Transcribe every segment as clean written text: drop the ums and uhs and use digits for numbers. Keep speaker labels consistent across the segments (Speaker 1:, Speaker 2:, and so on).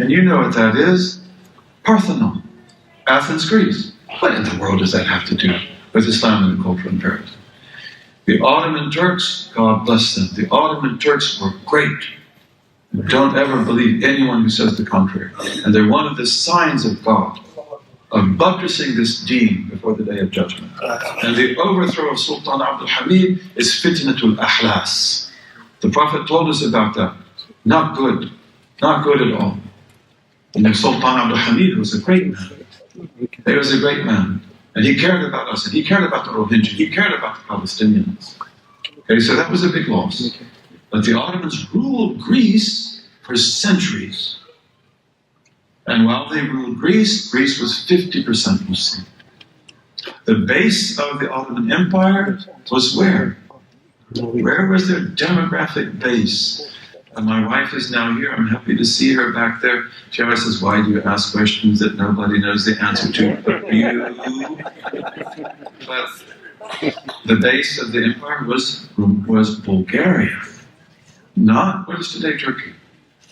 Speaker 1: And you know what that is? Parthenon, Athens, Greece. What in the world does that have to do with Islam and the cultural imperative? The Ottoman Turks, God bless them, the Ottoman Turks were great. Don't ever believe anyone who says the contrary. And they're one of the signs of God, of buttressing this Deen before the Day of Judgment. And the overthrow of Sultan Abdul Hamid is fitnatul ahlas. The Prophet told us about that. Not good. Not good at all. And Sultan Abdul Hamid was a great man. He was a great man. And he cared about us, and he cared about the Rohingya, he cared about the Palestinians. Okay, so that was a big loss. But the Ottomans ruled Greece for centuries. And while they ruled Greece, Greece was 50% Muslim. The base of the Ottoman Empire was where? Where was their demographic base? And my wife is now here. I'm happy to see her back there. She always says, why do you ask questions that nobody knows the answer to but you? But the base of the empire was Bulgaria. Not what is today Turkey.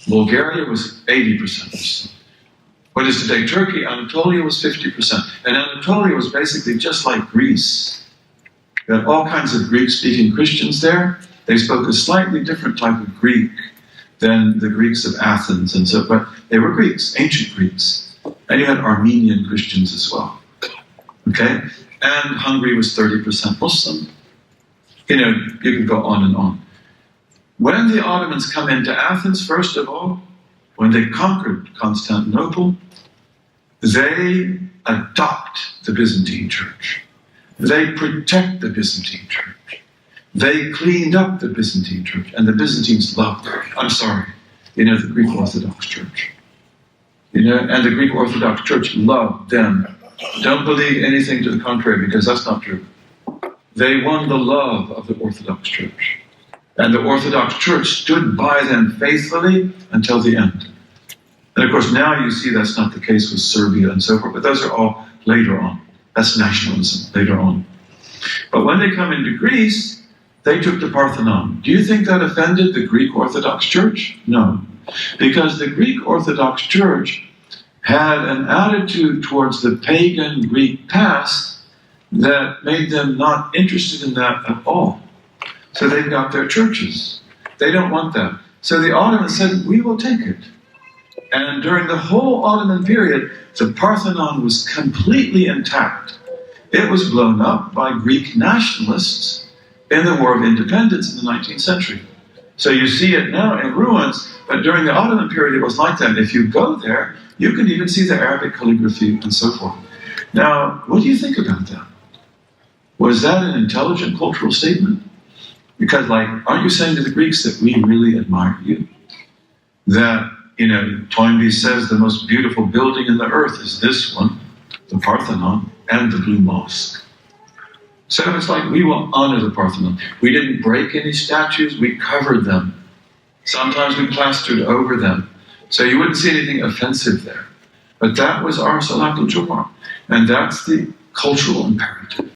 Speaker 1: Bulgaria was 80% Muslim. What is today Turkey, Anatolia was 50%. And Anatolia was basically just like Greece. You had all kinds of Greek-speaking Christians there. They spoke a slightly different type of Greek than the Greeks of Athens, and so, but they were Greeks, ancient Greeks. And you had Armenian Christians as well. Okay? And Hungary was 30% Muslim. You know, you can go on and on. When the Ottomans come into Athens, first of all, when they conquered Constantinople, they adopt the Byzantine Church. They protect the Byzantine Church. They cleaned up the Byzantine Church, and the Byzantines loved it. I'm sorry, the Greek Orthodox Church. And the Greek Orthodox Church loved them. Don't believe anything to the contrary, because that's not true. They won the love of the Orthodox Church. And the Orthodox Church stood by them faithfully until the end. And of course, now you see that's not the case with Serbia and so forth, but those are all later on. That's nationalism, later on. But when they come into Greece, they took the Parthenon. Do you think that offended the Greek Orthodox Church? No. Because the Greek Orthodox Church had an attitude towards the pagan Greek past that made them not interested in that at all. So they've got their churches. They don't want that. So the Ottomans said, we will take it. And during the whole Ottoman period, the Parthenon was completely intact. It was blown up by Greek nationalists in the War of Independence in the 19th century. So you see it now in ruins, but during the Ottoman period it was like that. If you go there, you can even see the Arabic calligraphy and so forth. Now, what do you think about that? Was that an intelligent cultural statement? Because, aren't you saying to the Greeks that we really admire you? That, Toynbee says the most beautiful building in the earth is this one, the Parthenon, and the Blue Mosque. So it's like we will honor the Parthenon. We didn't break any statues, we covered them. Sometimes we plastered over them. So you wouldn't see anything offensive there. But that was our Salatul Jumu'ah. And that's the cultural imperative.